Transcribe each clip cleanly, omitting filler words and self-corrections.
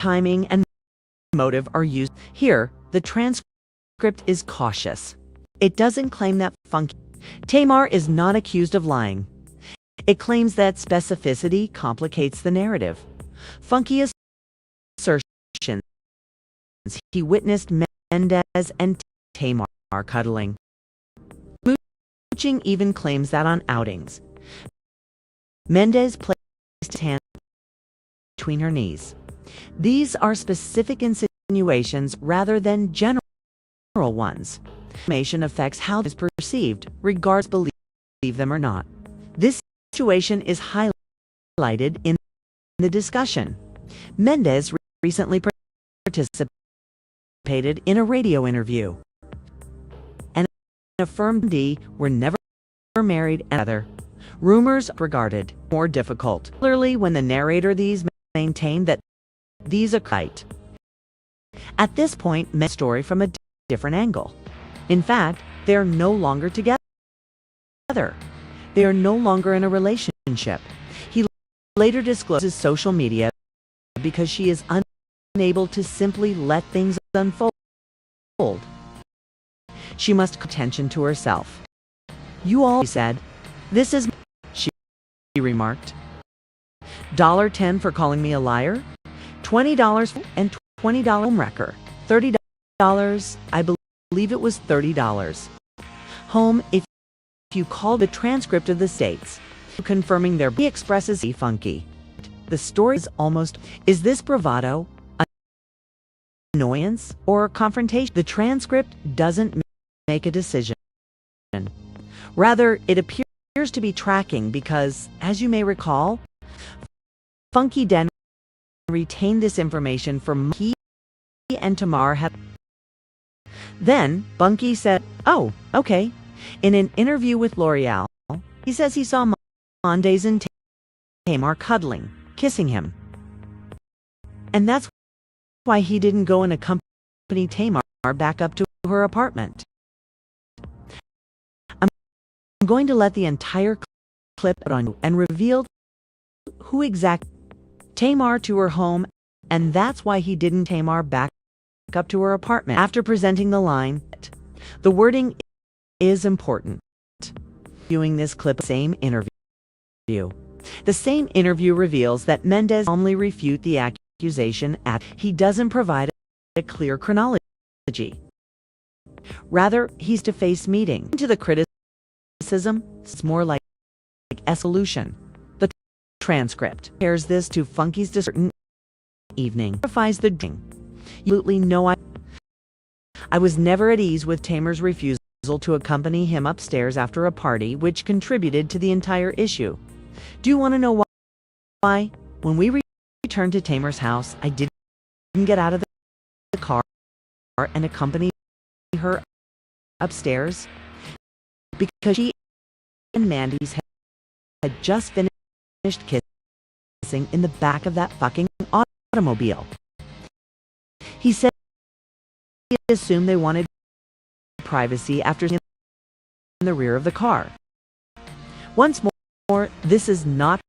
timing, and motive are used. Here, the transcript is cautious. It doesn't claim that Tamar is not accused of lying. It claims that specificity complicates the narrative. Funky assertions he witnessed Mendeecees and Tamar cuddling. Mooching even claims that on outings, Mendeecees placed his hand between her knees. These are specific insinuations rather than general ones. Information affects how it is perceived, regardless of believe them or not. This situation is highlighted in the discussion. Mendeecees recently participated in a radio interview and affirmed they were never married and other. Rumors regarded more difficult, particularly when the narrator maintained that these are right. At this point, Mendeecees' story from a different angle. In fact, they are no longer together. They are no longer in a relationship. He later discloses social media because she is unable to simply let things unfold. She must pay attention to herself. "You all," he said. "This is," she remarked. $10 for calling me a liar, $20 and $20 home wrecker, $30, I believe it was $30. Home, if you call the transcript of the states, confirming their he expresses funky. The story is almost, is this bravado, annoyance, or confrontation? The transcript doesn't make a decision. Rather, it appears to be tracking because, as you may recall, Funky Dineva retained this information from he and Tamar had. Then, Funky said, "Oh, okay." In an interview with L'Oreal, he says he saw Mendeecees and Tamar cuddling, kissing him. And that's why he didn't go and accompany Tamar back up to her apartment. I'm going to let the entire clip on and reveal who exactly Tamar to her home, and that's why he didn't Tamar back up to her apartment. After presenting the line, the wording is important. Viewing this clip, same interview. The same interview reveals that Mendeecees calmly refute the accusation he doesn't provide a clear chronology. Rather, he's to face meeting. To the criticism, it's more like a solution. The transcript compares this to Funky's certain evening. Verifies the absolutely no. I was never at ease with Tamar's refusal to accompany him upstairs after a party, which contributed to the entire issue. Do you want to know why? When we returned to Tamar's house, I didn't get out of the car and accompany her upstairs because she and Mendeecees had just finished kissing in the back of that fucking automobile. He said he assumed they wanted privacy after in the rear of the car. Once more, this is not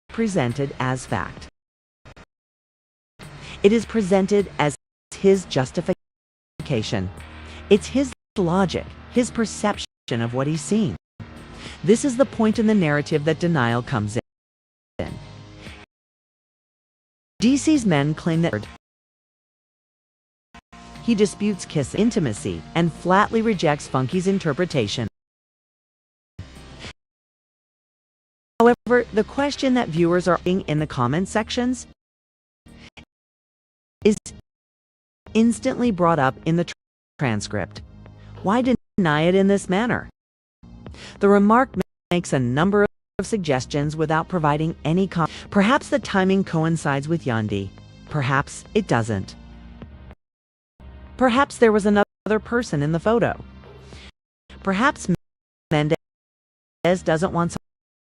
presented as fact. It is presented as his justification. It's his logic, his perception of what he's seeing. This is the point in the narrative that denial comes in. Mendeecees' men claim that he disputes kiss intimacy and flatly rejects Funky's interpretation. However, the question that viewers are asking in the comment sections is instantly brought up in the transcript. Why deny it in this manner? The remark makes a number of suggestions without providing any comment. Perhaps the timing coincides with Yandi. Perhaps it doesn't. Perhaps there was another person in the photo. Perhaps Mendeecees doesn't want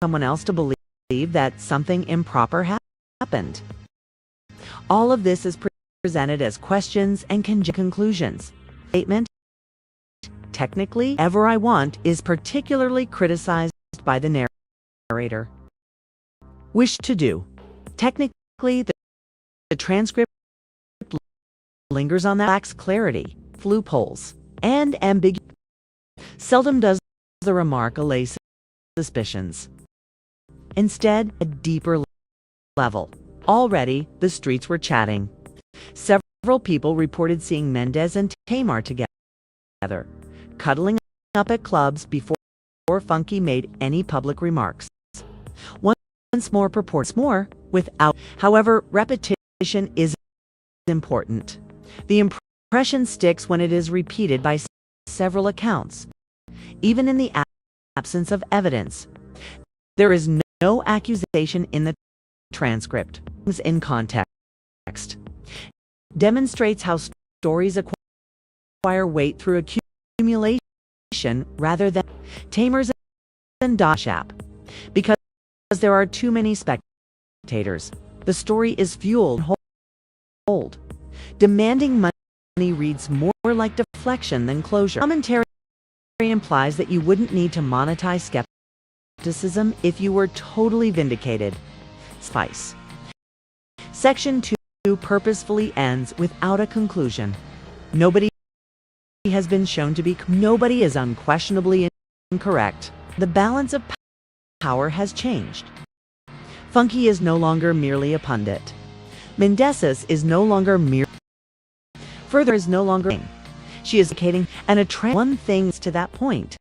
someone else to believe that something improper happened. All of this is presented as questions and conclusions. Statement, technically, "Ever I Want" is particularly criticized by the narrator. Wish to do. Technically, the transcript lingers on that lacks clarity, loopholes, and ambiguity. Seldom does the remark allay suspicions. Instead, a deeper level. Already, the streets were chatting. Several people reported seeing Mendeecees and Tamar together, cuddling up at clubs before Funky made any public remarks. Once more purports more, without. However, repetition is important. The impression sticks when it is repeated by several accounts, even in the absence of evidence. There is no accusation in the transcript. In context demonstrates how stories acquire weight through accumulation rather than Tamar's and Dashap. Because there are too many spectators, the story is fueled hold. Demanding money reads more like deflection than closure. Commentary implies that you wouldn't need to monetize skepticism if you were totally vindicated. Spice. Section 2 purposefully ends without a conclusion. Nobody has been shown to be. Nobody is unquestionably incorrect. The balance of power has changed. Funky is no longer merely a pundit. Mendeecees is no longer mere. Further is no longer. She is indicating one thing to that point.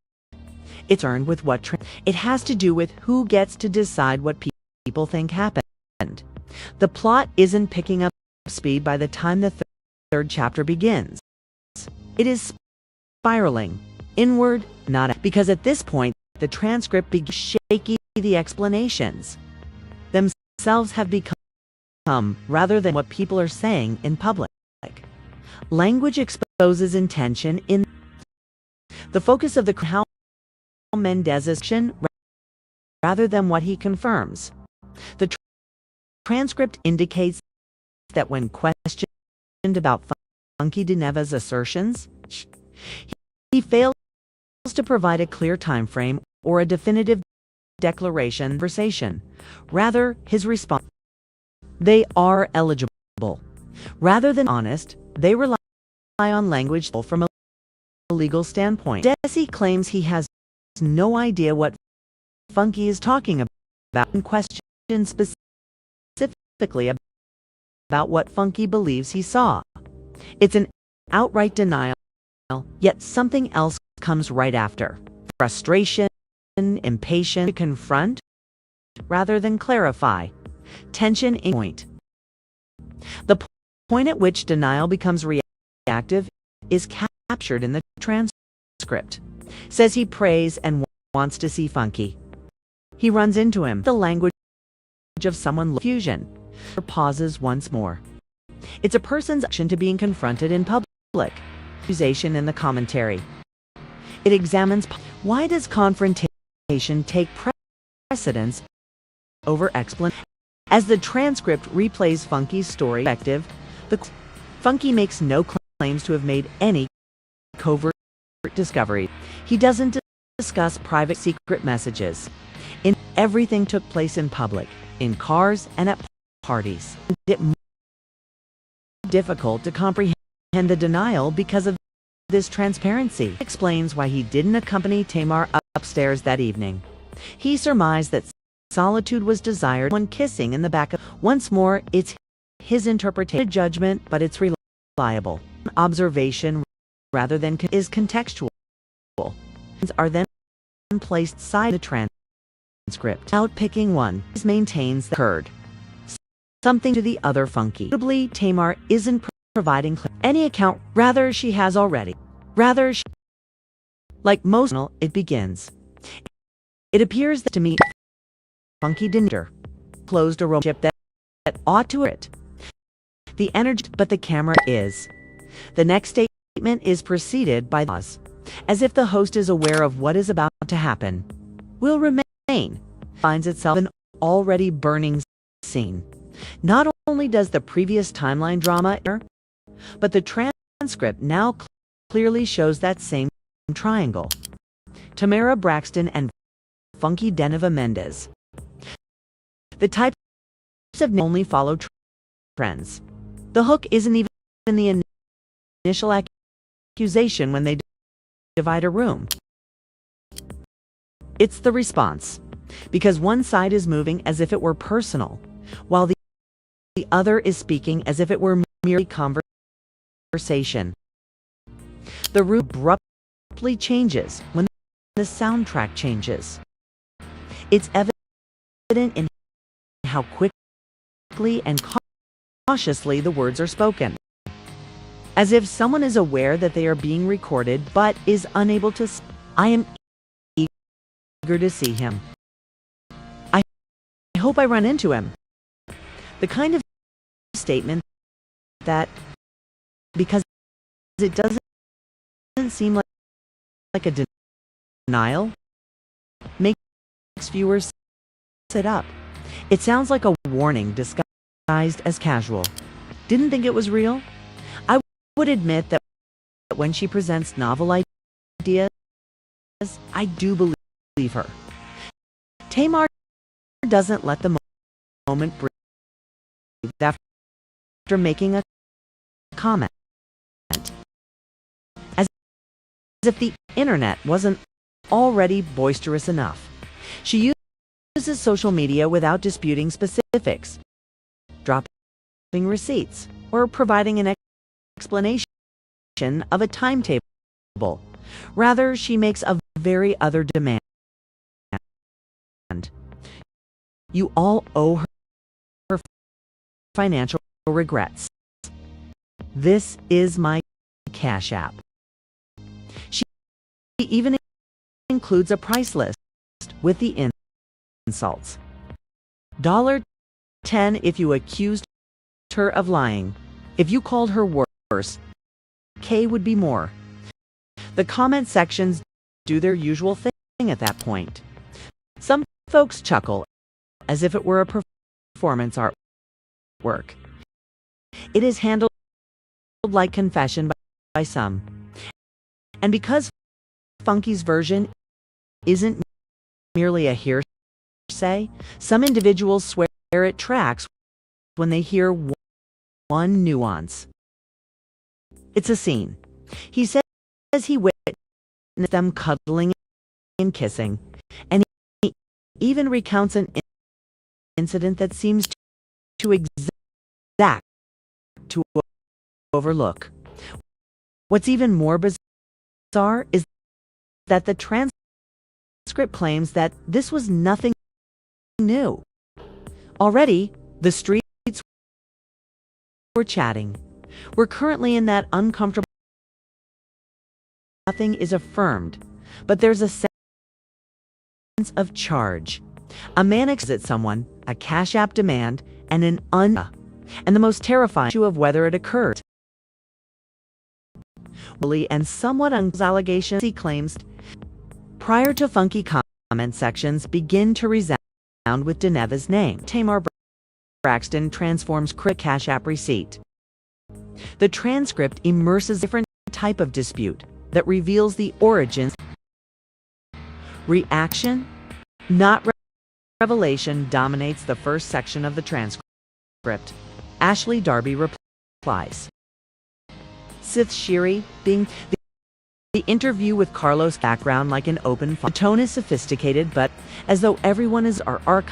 It's earned with what it has to do with who gets to decide what people think happened. The plot isn't picking up speed by the time the third chapter begins. It is spiraling inward, not because at this point the transcript begins shaky. The explanations themselves have become rather than what people are saying in public. Language exposes intention in the focus of the how Mendeecees rather than what he confirms. The transcript indicates that when questioned about Funky Dineva's assertions, he fails to provide a clear time frame or a definitive conversation. Rather, his response: they are eligible. Rather than honest, they rely on language from a legal standpoint. Mendeecees claims he has no idea what Funky is talking about and questions specifically about what Funky believes he saw. It's an outright denial, yet something else comes right after. Frustration, impatience to confront rather than clarify. Tension in point. The point at which denial becomes reactive is captured in the transcript. Says he prays and wants to see Funky. He runs into him. The language of someone fusion. Pauses once more. It's a person's action to being confronted in public. Accusation in the commentary. It examines why does confrontation take precedence over explanation. As the transcript replays Funky's story, the Funky makes no claims to have made any covert discovery. He doesn't discuss private secret messages. Everything took place in public, in cars and at parties. It's difficult to comprehend the denial because of this transparency. It explains why he didn't accompany Tamar upstairs that evening. He surmised that solitude was desired when kissing in the back of. Once more, it's his interpretation, judgment, but it's reliable. Observation rather than is contextual. Are then placed side the transcript. Out picking one maintains that occurred. Something to the other Funky. Notably, Tamar isn't providing any account. Rather, she has already. Like most, it begins. It appears that to meet Funky Dineva closed a relationship that ought to it. The energy, but the camera is. The next statement is preceded by pause, as if the host is aware of what is about to happen. Will remain. Finds itself an already burning scene. Not only does the previous timeline drama err, but the transcript now clearly shows that same triangle. Tamara Braxton and Funky Dineva Mendeecees. The types of only follow trends. The hook isn't even the initial accusation when they divide a room. It's the response, because one side is moving as if it were personal, while the other is speaking as if it were merely conversation. The room abruptly changes when the soundtrack changes. It's evident in how quickly and cautiously the words are spoken, as if someone is aware that they are being recorded but is unable to. I am eager to see him. I hope I run into him. The kind of statement that, because it doesn't seem like a denial, makes viewers sit up. It sounds like a warning disguised as casual. Didn't think it was real? I would admit that when she presents novel ideas, I do believe her. Tamar doesn't let the moment breathe after making a comment, as if the internet wasn't already boisterous enough. She uses social media without disputing specifics, dropping receipts, or providing an explanation of a timetable. Rather, she makes a very other demand. You all owe her financial regrets. This is my Cash App. She even includes a price list with the insults. $10 if you accused her of lying. If you called her worse, K would be more. The comment sections do their usual thing at that point. Some folks chuckle as if it were a performance artwork. It is handled like confession by some. And because Funky's version isn't merely a hearsay, some individuals swear it tracks when they hear one nuance. It's a scene. He says he witnessed them cuddling and kissing, and he even recounts an incident that seems too exact to overlook. What's even more bizarre is that the transcript claims that this was nothing new. Already, the streets were chatting. We're currently in that uncomfortable. Nothing is affirmed, but there's a sense of charge. A man exits someone, a Cash App demand, and and the most terrifying issue of whether it occurred. And somewhat allegations he claims prior to Funky comment sections begin to resound with Dineva's name. Tamar Braxton transforms Cash App receipt. The transcript immerses a different type of dispute that reveals the origins. Reaction, not revelation, dominates the first section of the transcript. Ashley Darby replies. Sith Shiri, being the interview with Carlos background like an open file. The tone is sophisticated, but as though everyone is archived,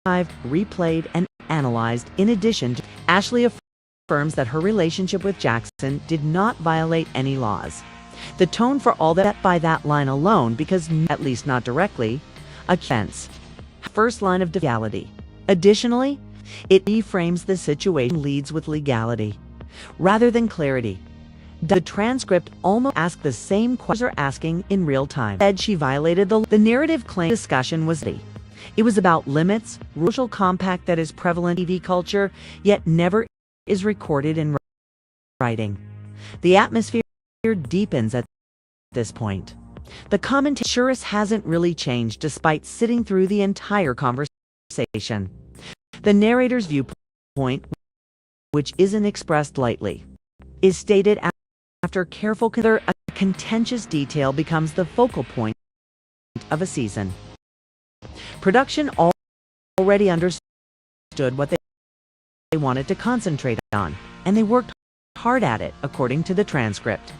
replayed, and analyzed. In addition, Ashley affirms that her relationship with Jackson did not violate any laws. The tone for all that by that line alone, because at least not directly, offense. First line of legality. Additionally, it reframes the situation, leads with legality rather than clarity. The transcript almost asked the same questions are asking in real time. Said she violated the narrative claim. Discussion was it was about limits, social compact that is prevalent in TV culture, yet never is recorded in writing. The atmosphere deepens at this point. The commentator hasn't really changed despite sitting through the entire conversation. The narrator's viewpoint, which isn't expressed lightly, is stated after careful consideration. A contentious detail becomes the focal point of a season. Production already understood what they wanted to concentrate on, and they worked hard at it, according to the transcript.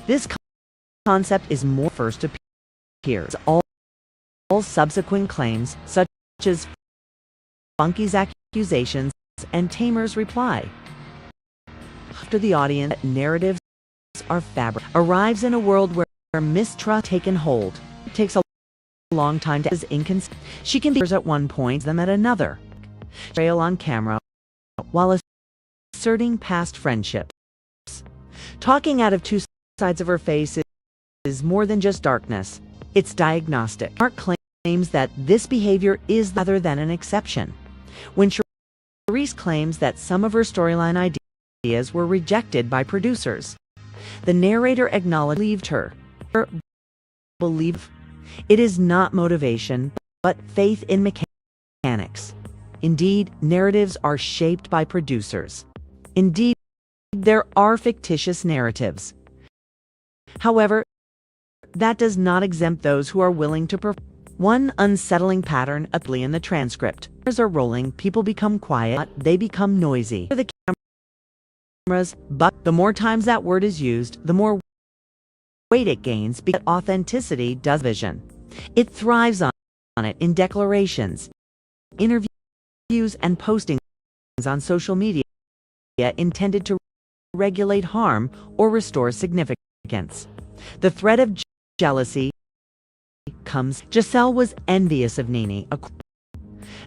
This concept is more first appears. All subsequent claims, such as Funky's accusations and Tamar's reply. After the audience, narratives are fabric, arrives in a world where mistrust taken hold. It takes a long time to she can be at one point, them at another. Trail on camera while asserting past friendships. Talking out of two sides of her face is more than just darkness. It's diagnostic. Mark claims that this behavior is other than an exception. When Charisse claims that some of her storyline ideas were rejected by producers, the narrator believed her. Believe it is not motivation, but faith in mechanics. Indeed, narratives are shaped by producers. Indeed, there are fictitious narratives. However, that does not exempt those who are willing to perform. One unsettling pattern in the transcript. Cameras are rolling, people become quiet, they become noisy. The cameras, but the more times that word is used, the more weight it gains, because authenticity does vision. It thrives on it in declarations, interviews, and postings on social media intended to regulate harm or restore significance. The threat of jealousy comes. Giselle was envious of Nene.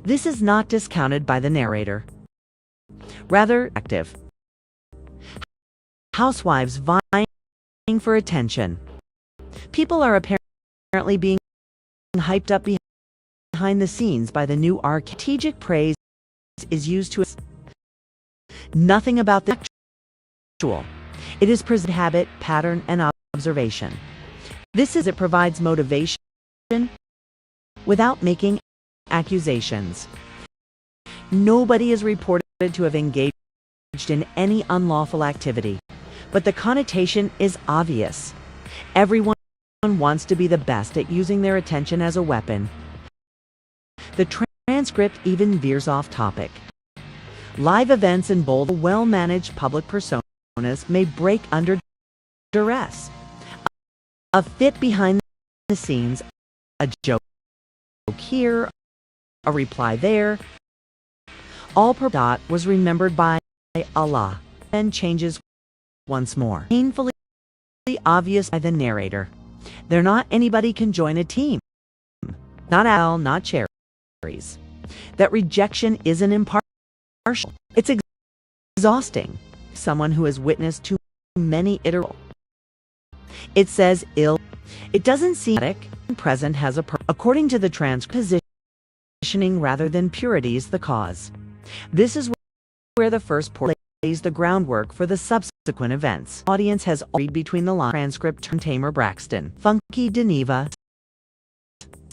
This is not discounted by the narrator. Rather, active. Housewives vying for attention. People are apparently being hyped up behind the scenes by the new arc. Strategic praise is used to nothing about the actual. It is present habit, pattern, and observation. This is it provides motivation without making accusations. Nobody is reported to have engaged in any unlawful activity, but the connotation is obvious. Everyone wants to be the best at using their attention as a weapon. The transcript even veers off topic. Live events and bold, well-managed public personas may break under duress. A fit behind the scenes, a joke here, a reply there. All per dot was remembered by Allah, and changes once more. Painfully obvious by the narrator. They're not anybody can join a team. Not Al, not cherries. That rejection isn't impartial. It's exhausting. Someone who has witnessed too many iterations. It says ill. It doesn't seem present has a according to the transcript. Positioning rather than purity is the cause. This is where the first part lays the groundwork for the subsequent events. Audience has read between the lines. Transcript turned Tamar Braxton. Funky Dineva.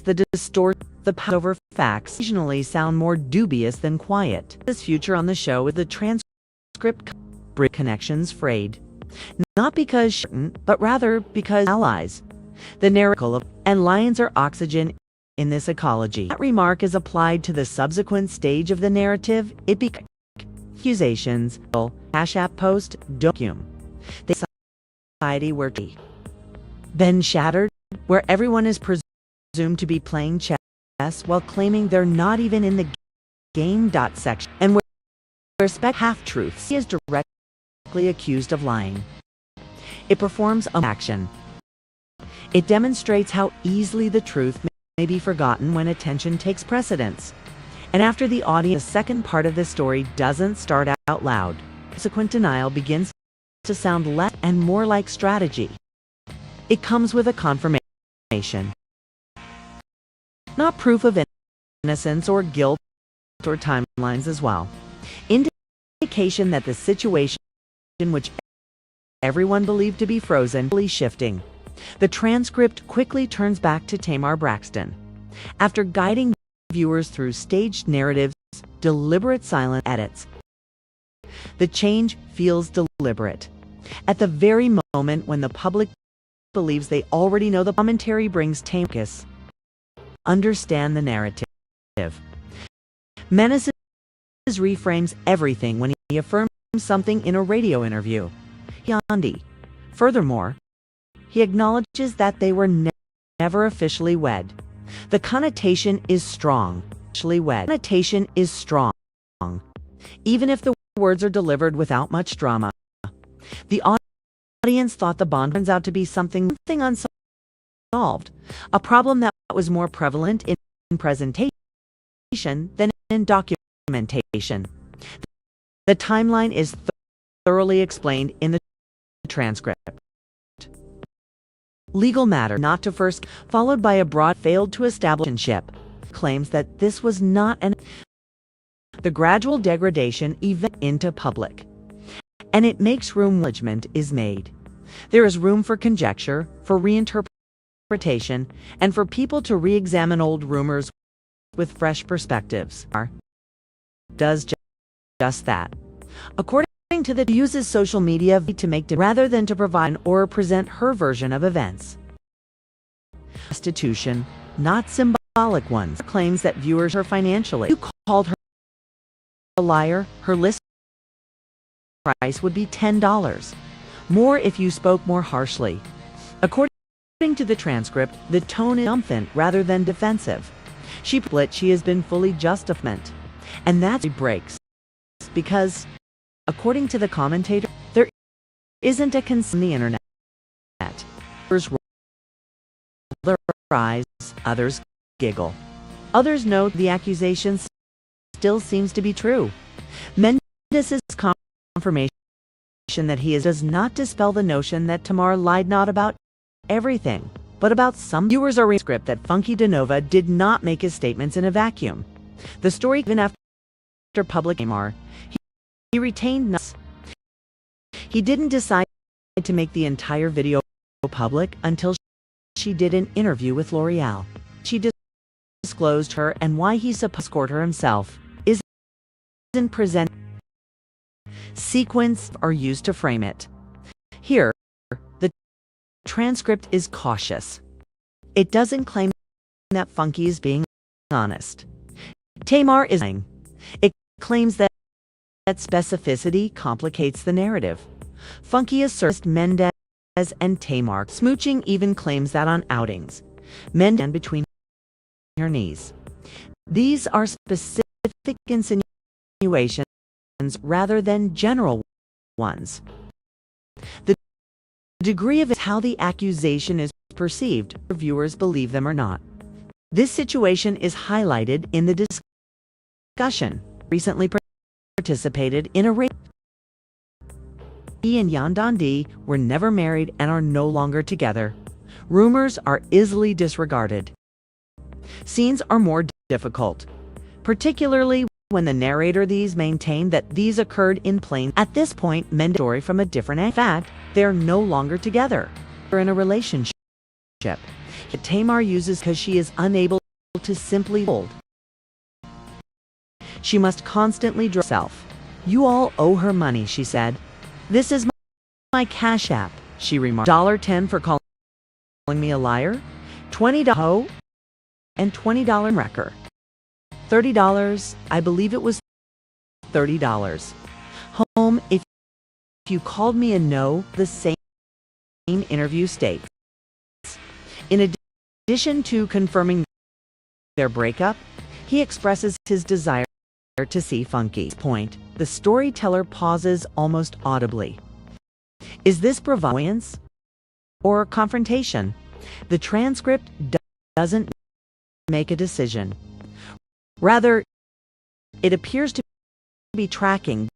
The distort, the over facts occasionally sound more dubious than quiet. This future on the show is the transcript connections frayed. Not because but rather because allies. The narrative and lions are oxygen in this ecology. That remark is applied to the subsequent stage of the narrative. It becomes accusations, Cash App post, document. The society where then shattered, where everyone is presumed to be playing chess while claiming they're not even in the game. Section, and where half-truths he is directly accused of lying. It performs an action. It demonstrates how easily the truth may be forgotten when attention takes precedence. And after the audience, the second part of the story doesn't start out loud. Subsequent denial begins to sound less and more like strategy. It comes with a confirmation. Not proof of innocence or guilt or timelines as well. Indication that the situation in which everyone believed to be frozen is shifting. The transcript quickly turns back to Tamar Braxton. After guiding viewers through staged narratives, deliberate silent edits, the change feels deliberate. At the very moment when the public believes they already know, the commentary brings Tamar. Understand the narrative. Mendeecees reframes everything when he affirms something in a radio interview. Yandi. Furthermore, he acknowledges that they were never officially wed. The connotation is strong. Connotation is strong. Even if the words are delivered without much drama. The audience thought the bond turns out to be something unsolved, a problem that was more prevalent in presentation than in documentation. The timeline is thoroughly explained in the transcript. Legal matter not to first, followed by a broad failed to establish relationship, claims that this was not the gradual degradation event into public, and it makes room acknowledgement is made. There is room for conjecture, for reinterpretation, and for people to re-examine old rumors with fresh perspectives. Does just that. According to the uses social media to make rather than to provide or present her version of events. Restitution, not symbolic ones, claims that viewers are financially. You called her a liar, her list price would be $10. More if you spoke more harshly. According to the transcript, the tone is triumphant rather than defensive. She has been fully justified, and that's breaks because, according to the commentator, there isn't a concern on the internet. Others roll their eyes, others giggle. Others know the accusation still seems to be true. Mendeecees' confirmation that he is does not dispel the notion that Tamar lied not about everything, but about some. Viewers are script that Funky Dineva did not make his statements in a vacuum. The story, even after public Tamar, he retained nothing. He didn't decide to make the entire video public until she did an interview with L'Oreal. She disclosed her and why he supposed to escort her himself isn't presented. Sequence are used to frame it. Here, the transcript is cautious. It doesn't claim that Funky is being honest. Tamar is lying. It claims that specificity complicates the narrative. Funky asserts Mendeecees and Tamar smooching, even claims that on outings, Mendeecees between her knees. These are specific insinuations rather than general ones. The degree of how the accusation is perceived, viewers believe them or not. This situation is highlighted in the discussion. Recently participated in a rape. He and Yandandi were never married and are no longer together. Rumors are easily disregarded. Scenes are more difficult, particularly when the narrator maintained that these occurred in plain. At this point, Mendeecees' story from a different angle. In fact, they are no longer together. They're in a relationship. Tamar uses because she is unable to simply hold. She must constantly draw herself. You all owe her money, she said. This is my Cash App, she remarked. $10 for calling me a liar, $20 hoe, and $20 wrecker. $30, I believe it was $30. Home, if you called me a no, the same interview states. In addition to confirming their breakup, he expresses his desire to see Funky's point. The storyteller pauses almost audibly. Is this bravado or confrontation? The transcript doesn't make a decision. Rather, it appears to be tracking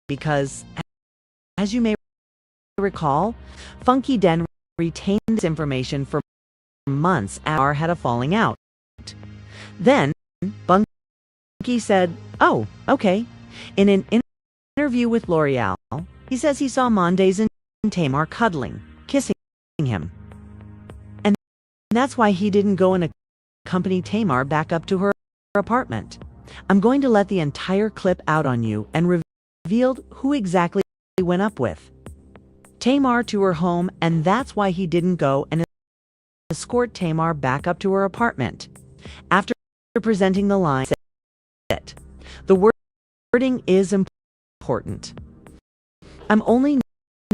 because, as you may recall, Funky Den retained this information for months after had a falling out. Then, Funky said, "Oh, okay." In an interview with L'Oreal, he says he saw Mendeecees and Tamar cuddling, kissing him. And that's why he didn't go and accompany Tamar back up to her apartment. I'm going to let the entire clip out on you and revealed who exactly he went up with Tamar to her home, and that's why he didn't go and escort Tamar back up to her apartment. After presenting the line, the wording is important. I'm only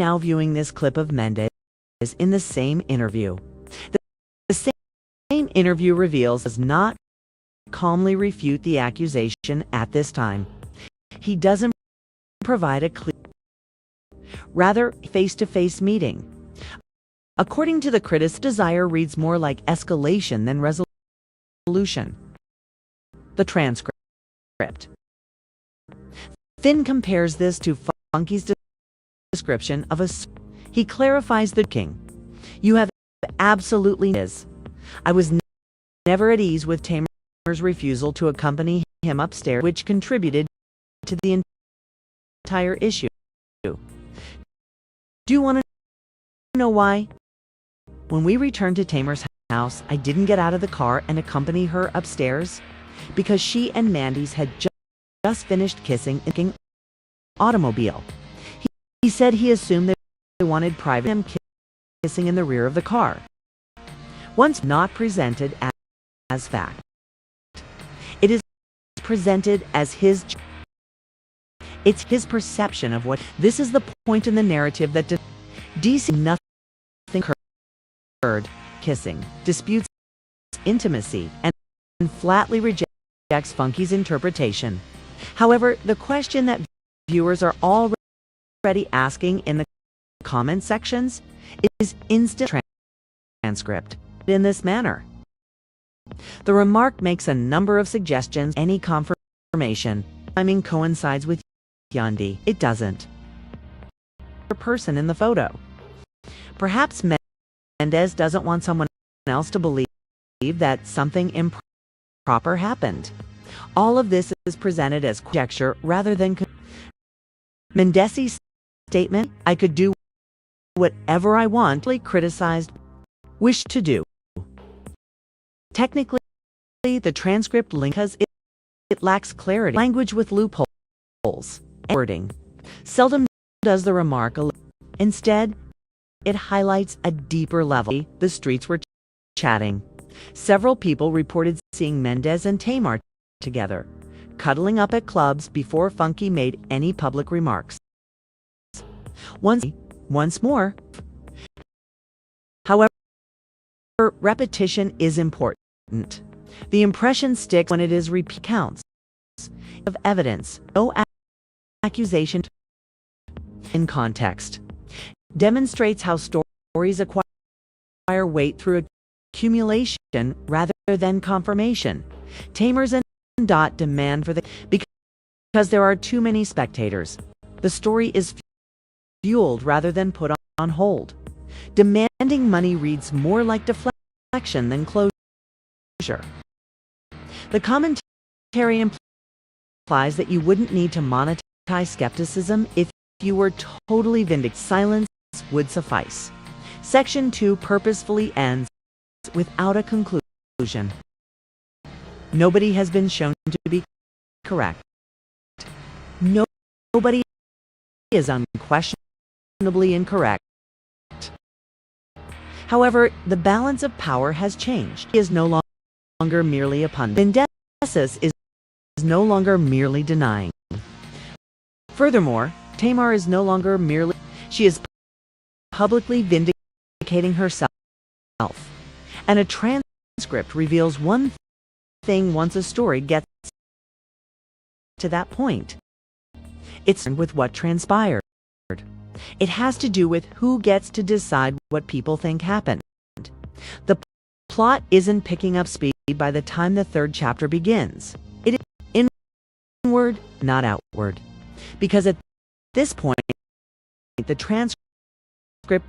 now viewing this clip of Mendeecees in the same interview. The same interview reveals does not calmly refute the accusation at this time. He doesn't provide a clear, rather face-to-face meeting. According to the critics, desire reads more like escalation than resolution. The transcript. Finn compares this to Funky's description of a. He clarifies the king. You have absolutely is. I was never at ease with Tamar's refusal to accompany him upstairs, which contributed to the entire issue. Do you want to know why? When we returned to Tamar's house, I didn't get out of the car and accompany her upstairs because she and Mendeecees had just finished kissing in the automobile. He said he assumed they wanted private him kissing in the rear of the car. Once not presented as fact, it is presented as it's his perception of what. This is the point in the narrative that DC nothing occurred, kissing, disputes intimacy, and flatly rejects Funky's interpretation. However, the question that viewers are already asking in the comment sections is instant transcript in this manner. The remark makes a number of suggestions. Any confirmation timing coincides with Yandi. It doesn't. The person in the photo. Perhaps Mendeecees doesn't want someone else to believe that something improper happened. All of this is presented as conjecture rather than Mendeecees' statement, I could do whatever I want, criticized, wished to do. Technically, the transcript link because it lacks clarity. Language with loopholes. Wording seldom does the remark. Instead, it highlights a deeper level. The streets were chatting. Several people reported seeing Mendeecees and Tamar together, cuddling up at clubs before Funky made any public remarks. Once more. However, repetition is important. The impression sticks when it is repeat counts of evidence, no accusation in context. Demonstrates how stories acquire weight through accumulation rather than confirmation. Tamers and Dot demand for the because there are too many spectators. The story is fueled rather than put on hold. Demanding money reads more like deflection than closure. The commentary implies that you wouldn't need to monetize skepticism if you were totally vindicated. Silence would suffice. Section 2 purposefully ends without a conclusion. Nobody has been shown to be correct. Nobody is unquestionably incorrect. However, the balance of power has changed. He is no longer merely a pundit. Mendeecees is no longer merely denying. Furthermore, Tamar is no longer merely, she is publicly vindicating herself. And a transcript reveals one thing once a story gets to that point. It's with what transpired. It has to do with who gets to decide what people think happened. The plot isn't picking up speed by the time the third chapter begins. It is inward, not outward. Because at this point, the transcript